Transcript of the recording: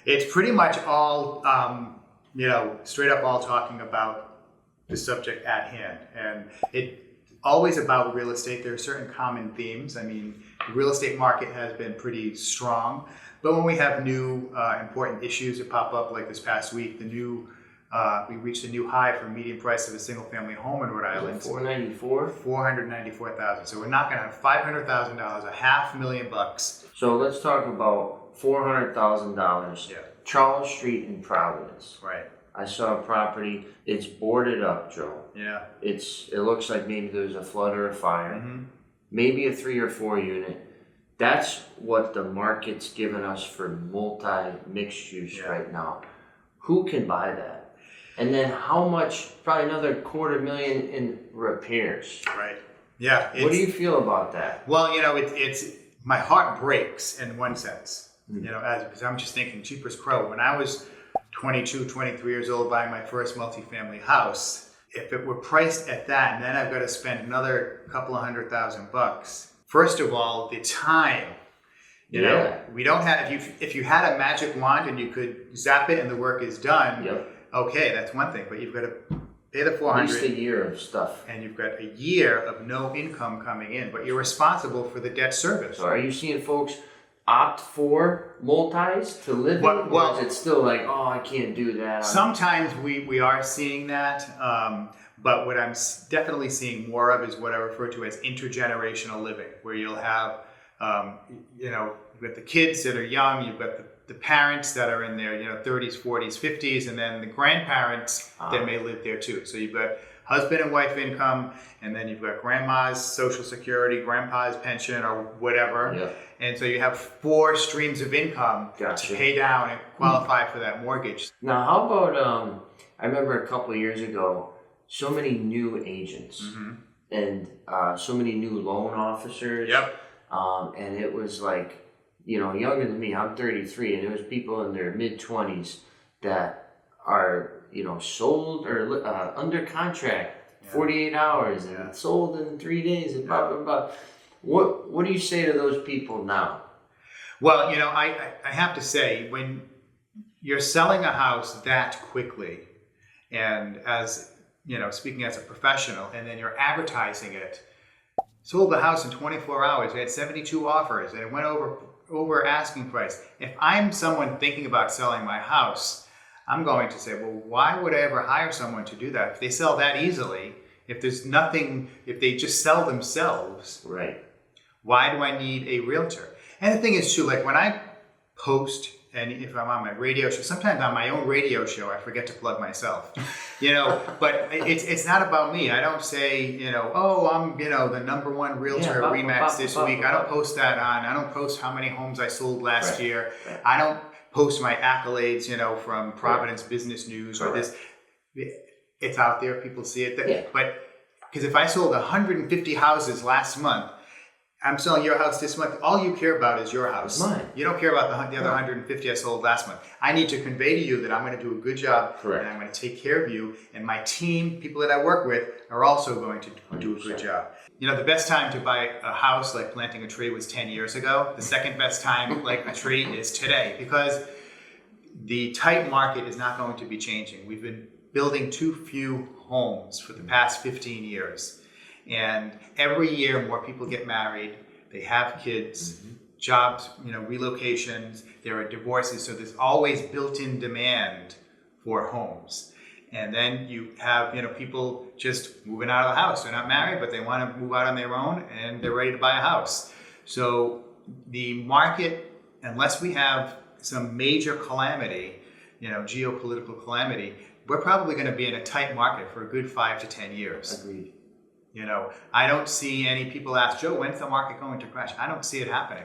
It's pretty much all, straight up all talking about the subject at hand. And it always about real estate. There are certain common themes. I mean, the real estate market has been pretty strong. But when we have new important issues that pop up, like this past week, we reached a new high for median price of a single family home in Rhode Island. $494? $494,000. So we're knocking on $500,000, $500,000. So let's talk about $400,000. Yeah. Charles Street in Providence. Right. I saw a property. It's boarded up, Joe. Yeah. It looks like maybe there's a flood or a fire. Mm-hmm. Maybe a 3 or 4 unit. That's what the market's given us for multi-mixed use right now. Who can buy that? And then how much? Probably another $250,000 in repairs. Right. Yeah. What do you feel about that? Well, it's my heart breaks in one sense. Because I'm just thinking cheap as crow. When I was 22, 23 years old buying my first multifamily house, if it were priced at that, and then I've got to spend another couple of $100,000. First of all, the time. We don't have. If you had a magic wand and you could zap it and the work is done. Yep. Okay, that's one thing. But you've got to pay the $400,000. At least a year of stuff. And you've got a year of no income coming in, but you're responsible for the debt service. So are you seeing folks opt for multis to live in? Or is it still like, oh, I can't do that? Sometimes we are seeing that, but what I'm definitely seeing more of is what I refer to as intergenerational living, where you'll have, you've got the kids that are young, you've got the parents that are in their 30s, 40s, 50s, and then the grandparents that may live there too. So you've got husband and wife income, and then you've got grandma's Social Security, grandpa's pension, or whatever. Yep. And so you have 4 streams of income to pay down and qualify for that mortgage. Now, how about, I remember a couple of years ago, so many new agents and so many new loan officers. Yep. And it was like, younger than me, I'm 33, and there was people in their mid-20s that are, sold or under contract 48 hours and sold in 3 days and blah, blah, blah. What do you say to those people now? Well, I have to say, when you're selling a house that quickly, and as, speaking as a professional, and then you're advertising it, sold the house in 24 hours, we had 72 offers, and it went over asking price. If I'm someone thinking about selling my house, I'm going to say, well, why would I ever hire someone to do that? If they sell that easily, if there's nothing, if they just sell themselves, right? Why do I need a realtor? And the thing is too, like when I post, and if I'm on my radio show, sometimes on my own radio show, I forget to plug myself, but it's not about me. I don't say, oh, I'm, the #1 realtor at RE/MAX this week. I don't post that on. I don't post how many homes I sold last year. Right. I don't post my accolades, from Providence Business News or this. It's out there. People see it. But because if I sold 150 houses last month, I'm selling your house this month. All you care about is your house. Mine. You don't care about the other 150 I sold last month. I need to convey to you that I'm going to do a good job. Correct. And I'm going to take care of you. And my team, people that I work with, are also going to do a good job. The best time to buy a house, like planting a tree, was 10 years ago. The second best time, like a tree, is today. Because the tight market is not going to be changing. We've been building too few homes for the past 15 years. And every year more people get married, they have kids, jobs, relocations, there are divorces. So there's always built-in demand for homes. And then you have, people just moving out of the house. They're not married, but they want to move out on their own and they're ready to buy a house. So the market, unless we have some major calamity, geopolitical calamity, we're probably going to be in a tight market for a good 5 to 10 years. Agreed. I don't see any people ask, Joe, when's the market going to crash? I don't see it happening.